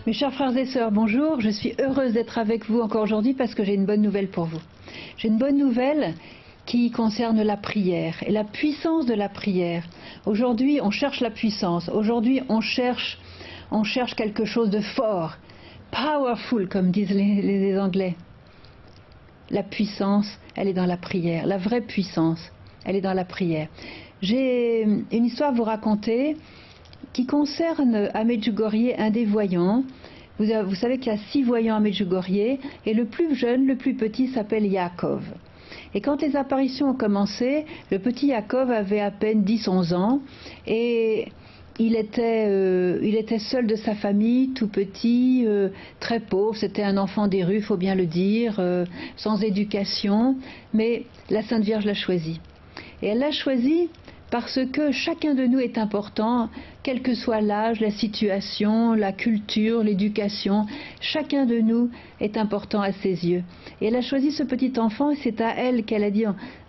Mes chers frères et sœurs, bonjour. Je suis heureuse d'être avec vous encore aujourd'hui parce que j'ai une bonne nouvelle pour vous. J'ai une bonne nouvelle qui concerne la prière et la puissance de la prière. Aujourd'hui, on cherche la puissance. Aujourd'hui, on cherche quelque chose de fort. Powerful, comme disent les Anglais. La puissance, elle est dans la prière. La vraie puissance, elle est dans la prière. J'ai une histoire à vous raconter qui concerne à Medjugorje un des voyants. Vous savez qu'il y a 6 voyants à Medjugorje et le plus jeune, le plus petit s'appelle Yaakov. Et quand les apparitions ont commencé, le petit Yaakov avait à peine 10-11 ans et il était seul de sa famille, tout petit, très pauvre. C'était un enfant des rues, il faut bien le dire, sans éducation. Mais la Sainte Vierge l'a choisi. Et elle l'a choisi parce que chacun de nous est important, quel que soit l'âge, la situation, la culture, l'éducation. Chacun de nous est important à ses yeux. Et elle a choisi ce petit enfant et c'est à elle qu'elle a dit,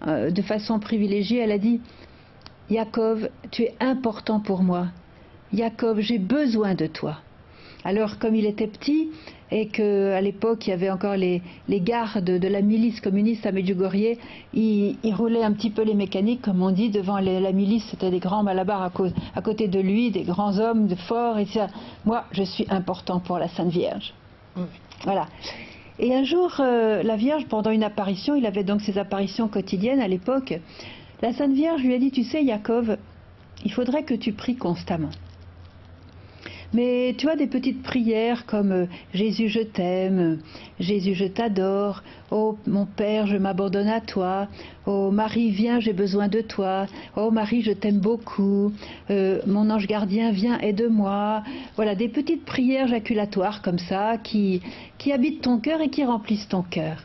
de façon privilégiée, elle a dit « Yaakov, tu es important pour moi. Yaakov, j'ai besoin de toi. » Alors, comme il était petit, et qu'à l'époque, il y avait encore les gardes de la milice communiste à Medjugorje, il roulait un petit peu les mécaniques, comme on dit, devant la milice. C'était des grands malabars à côté de lui, des grands hommes forts, et ça. Moi, je suis important pour la Sainte Vierge. Voilà. Et un jour, la Vierge, pendant une apparition, il avait donc ses apparitions quotidiennes à l'époque, la Sainte Vierge lui a dit, tu sais, Yaakov, il faudrait que tu pries constamment. Mais tu as des petites prières comme Jésus je t'aime, Jésus je t'adore, oh mon Père je m'abandonne à toi, oh Marie viens j'ai besoin de toi, oh Marie je t'aime beaucoup, mon ange gardien viens aide-moi. Voilà, des petites prières jaculatoires comme ça qui habitent ton cœur et qui remplissent ton cœur.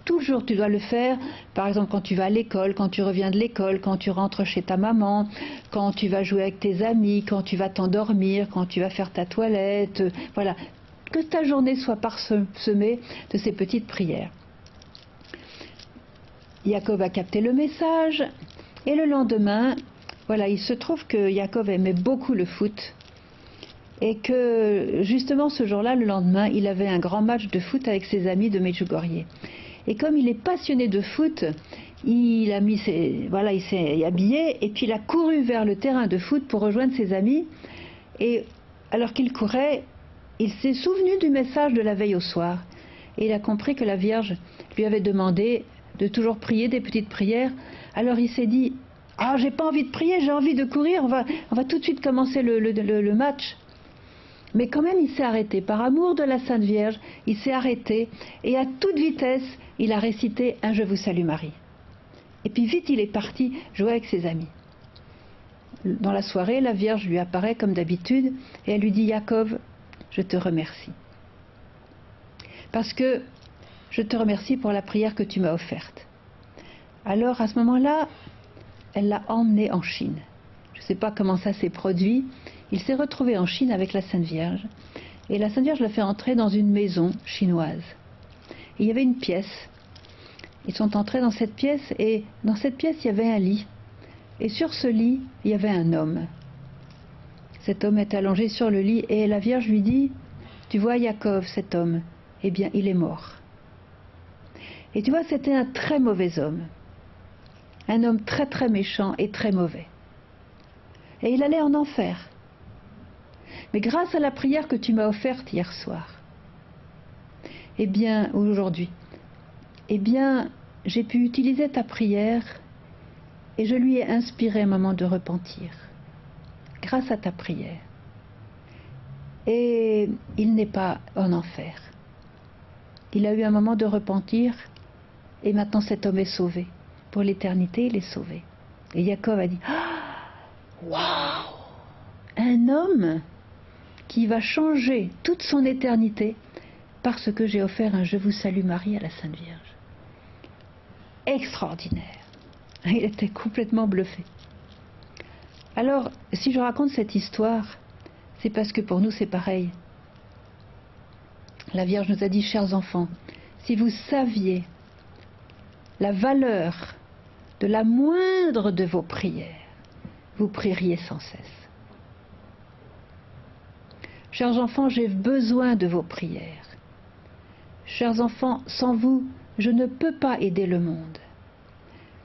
Toujours tu dois le faire, par exemple quand tu vas à l'école, quand tu reviens de l'école, quand tu rentres chez ta maman, quand tu vas jouer avec tes amis, quand tu vas t'endormir, quand tu vas faire ta toilette, voilà. Que ta journée soit parsemée de ces petites prières. Yaakov a capté le message et le lendemain, voilà, il se trouve que Yaakov aimait beaucoup le foot et que justement ce jour-là, le lendemain, il avait un grand match de foot avec ses amis de Medjugorje. Et comme il est passionné de foot, il s'est habillé et puis il a couru vers le terrain de foot pour rejoindre ses amis. Et alors qu'il courait, il s'est souvenu du message de la veille au soir. Et il a compris que la Vierge lui avait demandé de toujours prier des petites prières. Alors il s'est dit, ah j'ai pas envie de prier, j'ai envie de courir, on va tout de suite commencer le match. Mais quand même, il s'est arrêté. Par amour de la Sainte Vierge, il s'est arrêté et à toute vitesse, il a récité un « Je vous salue Marie ». Et puis vite, il est parti jouer avec ses amis. Dans la soirée, la Vierge lui apparaît comme d'habitude et elle lui dit « Yaakov, je te remercie. Parce que je te remercie pour la prière que tu m'as offerte. » Alors, à ce moment-là, elle l'a emmené en Chine. Je ne sais pas comment ça s'est produit. Il s'est retrouvé en Chine avec la Sainte Vierge. Et la Sainte Vierge l'a fait entrer dans une maison chinoise. Et il y avait une pièce. Ils sont entrés dans cette pièce et dans cette pièce, il y avait un lit. Et sur ce lit, il y avait un homme. Cet homme est allongé sur le lit et la Vierge lui dit « Tu vois Yaakov, cet homme, eh bien, il est mort. » Et tu vois, c'était un très mauvais homme. Un homme très très méchant et très mauvais. Et il allait en enfer. Mais grâce à la prière que tu m'as offerte hier soir, eh bien, aujourd'hui, eh bien, j'ai pu utiliser ta prière et je lui ai inspiré un moment de repentir, grâce à ta prière. Et il n'est pas en enfer. Il a eu un moment de repentir et maintenant cet homme est sauvé. Pour l'éternité, il est sauvé. Et Yaakov a dit, « Waouh! Un homme qui va changer toute son éternité parce que j'ai offert un « Je vous salue Marie » à la Sainte Vierge. » Extraordinaire. Il était complètement bluffé. Alors, si je raconte cette histoire, c'est parce que pour nous c'est pareil. La Vierge nous a dit, chers enfants, si vous saviez la valeur de la moindre de vos prières, vous prieriez sans cesse. Chers enfants, j'ai besoin de vos prières. Chers enfants, sans vous, je ne peux pas aider le monde.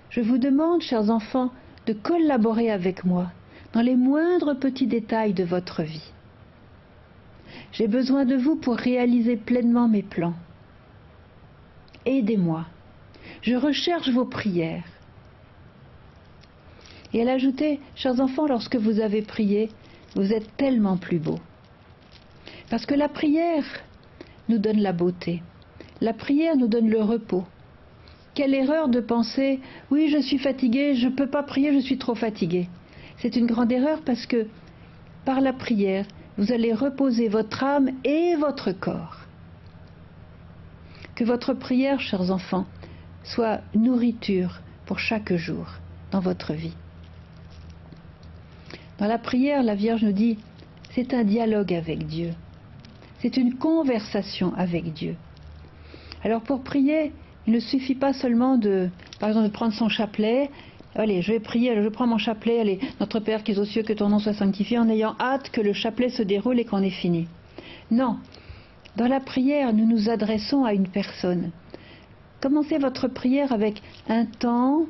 Je vous demande, chers enfants, de collaborer avec moi dans les moindres petits détails de votre vie. J'ai besoin de vous pour réaliser pleinement mes plans. Aidez-moi. Je recherche vos prières. Et elle ajoutait, chers enfants, lorsque vous avez prié, vous êtes tellement plus beaux. Parce que la prière nous donne la beauté. La prière nous donne le repos. Quelle erreur de penser, oui, je suis fatigué, je ne peux pas prier, je suis trop fatigué. C'est une grande erreur parce que par la prière, vous allez reposer votre âme et votre corps. Que votre prière, chers enfants, soit nourriture pour chaque jour dans votre vie. Dans la prière, la Vierge nous dit, c'est un dialogue avec Dieu. C'est une conversation avec Dieu. Alors pour prier, il ne suffit pas seulement par exemple, de prendre son chapelet. Allez, je vais prier, je prends mon chapelet, allez, notre Père qui es aux cieux, que ton nom soit sanctifié, en ayant hâte que le chapelet se déroule et qu'on ait fini. Non, dans la prière, nous nous adressons à une personne. Commencez votre prière avec un temps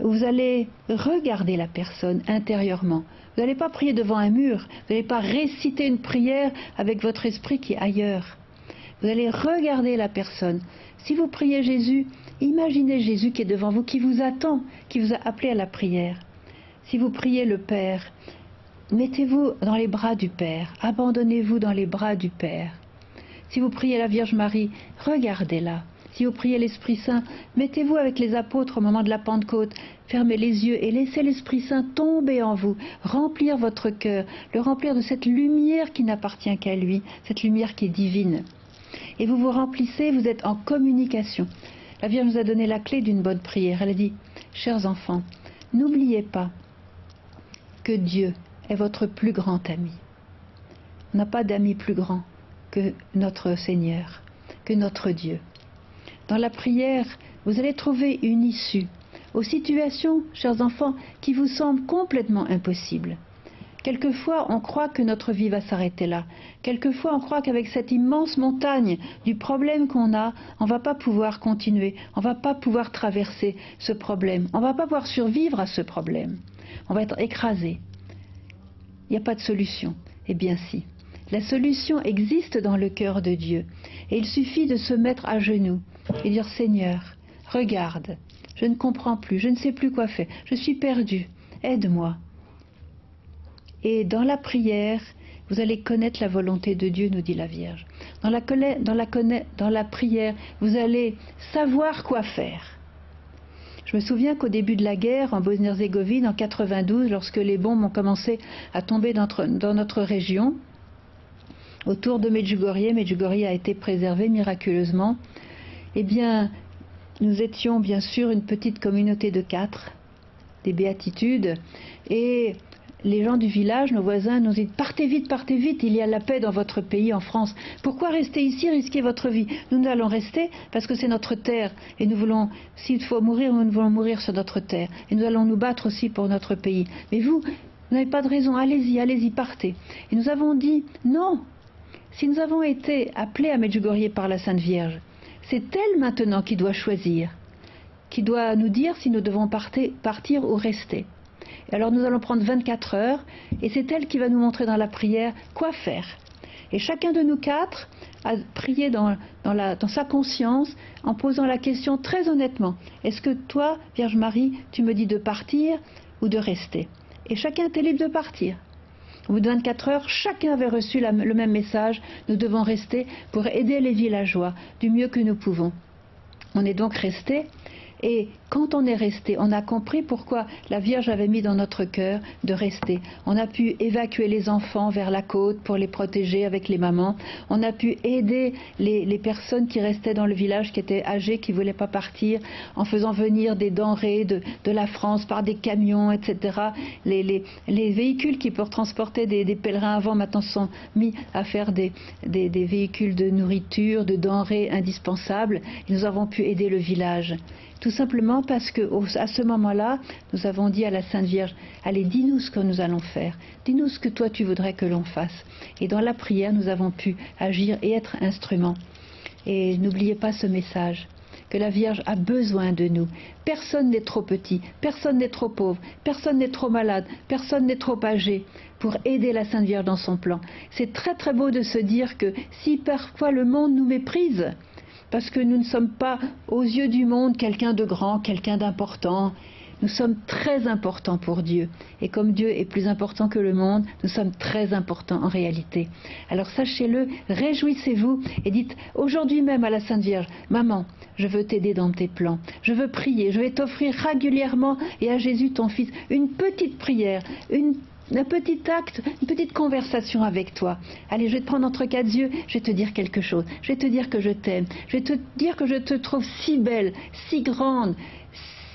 où vous allez regarder la personne intérieurement. Vous n'allez pas prier devant un mur, vous n'allez pas réciter une prière avec votre esprit qui est ailleurs. Vous allez regarder la personne. Si vous priez Jésus, imaginez Jésus qui est devant vous, qui vous attend, qui vous a appelé à la prière. Si vous priez le Père, mettez-vous dans les bras du Père, abandonnez-vous dans les bras du Père. Si vous priez la Vierge Marie, regardez-la. Si vous priez l'Esprit Saint, mettez-vous avec les apôtres au moment de la Pentecôte, fermez les yeux et laissez l'Esprit Saint tomber en vous, remplir votre cœur, le remplir de cette lumière qui n'appartient qu'à lui, cette lumière qui est divine. Et vous vous remplissez, vous êtes en communication. La Vierge nous a donné la clé d'une bonne prière. Elle a dit, chers enfants, n'oubliez pas que Dieu est votre plus grand ami. On n'a pas d'ami plus grand que notre Seigneur, que notre Dieu. Dans la prière, vous allez trouver une issue aux situations, chers enfants, qui vous semblent complètement impossibles. Quelquefois, on croit que notre vie va s'arrêter là. Quelquefois, on croit qu'avec cette immense montagne du problème qu'on a, on ne va pas pouvoir continuer, on ne va pas pouvoir traverser ce problème, on ne va pas pouvoir survivre à ce problème. On va être écrasé. Il n'y a pas de solution. Eh bien si. La solution existe dans le cœur de Dieu. Et il suffit de se mettre à genoux et dire, Seigneur, regarde, je ne comprends plus, je ne sais plus quoi faire, je suis perdu, aide-moi. Et dans la prière, vous allez connaître la volonté de Dieu, nous dit la Vierge. Dans la prière, vous allez savoir quoi faire. Je me souviens qu'au début de la guerre, en Bosnie-Herzégovine, en 92, lorsque les bombes ont commencé à tomber dans notre région, autour de Medjugorje a été préservé miraculeusement, eh bien, nous étions bien sûr une petite communauté de 4, des béatitudes, et les gens du village, nos voisins, nous disent « Partez vite, il y a la paix dans votre pays, en France. Pourquoi rester ici, risquer votre vie ?» Nous allons rester parce que c'est notre terre et nous voulons, s'il faut mourir, nous voulons mourir sur notre terre. Et nous allons nous battre aussi pour notre pays. Mais vous n'avez pas de raison, allez-y, partez. Et nous avons dit « Non, si nous avons été appelés à Medjugorje par la Sainte Vierge, c'est elle maintenant qui doit choisir, qui doit nous dire si nous devons partir ou rester. » Alors nous allons prendre 24 heures et c'est elle qui va nous montrer dans la prière quoi faire. Et chacun de nous 4 a prié dans sa conscience en posant la question très honnêtement. Est-ce que toi, Vierge Marie, tu me dis de partir ou de rester? Et chacun était libre de partir. Au bout de 24 heures, chacun avait reçu le même message. Nous devons rester pour aider les villageois du mieux que nous pouvons. On est donc restés. Et quand on est resté, on a compris pourquoi la Vierge avait mis dans notre cœur de rester. On a pu évacuer les enfants vers la côte pour les protéger avec les mamans. On a pu aider les personnes qui restaient dans le village, qui étaient âgées, qui ne voulaient pas partir, en faisant venir des denrées de la France par des camions, etc. Les véhicules qui pour transporter des pèlerins avant maintenant se sont mis à faire des véhicules de nourriture, de denrées indispensables. Et nous avons pu aider le village. Tout simplement parce qu'à ce moment-là, nous avons dit à la Sainte Vierge, allez, dis-nous ce que nous allons faire, dis-nous ce que toi tu voudrais que l'on fasse. Et dans la prière, nous avons pu agir et être instruments. Et n'oubliez pas ce message, que la Vierge a besoin de nous. Personne n'est trop petit, personne n'est trop pauvre, personne n'est trop malade, personne n'est trop âgé pour aider la Sainte Vierge dans son plan. C'est très très beau de se dire que si parfois le monde nous méprise, parce que nous ne sommes pas aux yeux du monde quelqu'un de grand, quelqu'un d'important, nous sommes très importants pour Dieu. Et comme Dieu est plus important que le monde, nous sommes très importants en réalité. Alors sachez-le, réjouissez-vous et dites aujourd'hui même à la Sainte Vierge, maman, je veux t'aider dans tes plans, je veux prier, je vais t'offrir régulièrement et à Jésus ton Fils une petite prière, un petit acte, une petite conversation avec toi. Allez, je vais te prendre entre quatre yeux, je vais te dire quelque chose, je vais te dire que je t'aime, je vais te dire que je te trouve si belle, si grande,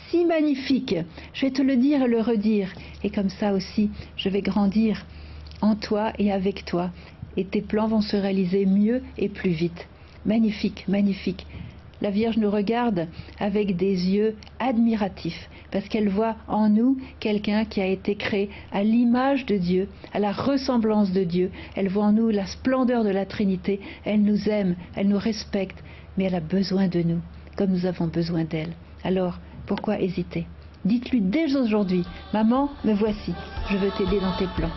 si magnifique. Je vais te le dire et le redire. Et comme ça aussi, je vais grandir en toi et avec toi. Et tes plans vont se réaliser mieux et plus vite. Magnifique, magnifique. La Vierge nous regarde avec des yeux admiratifs, parce qu'elle voit en nous quelqu'un qui a été créé à l'image de Dieu, à la ressemblance de Dieu. Elle voit en nous la splendeur de la Trinité. Elle nous aime, elle nous respecte, mais elle a besoin de nous, comme nous avons besoin d'elle. Alors, pourquoi hésiter? Dites-lui dès aujourd'hui, maman, me voici, je veux t'aider dans tes plans.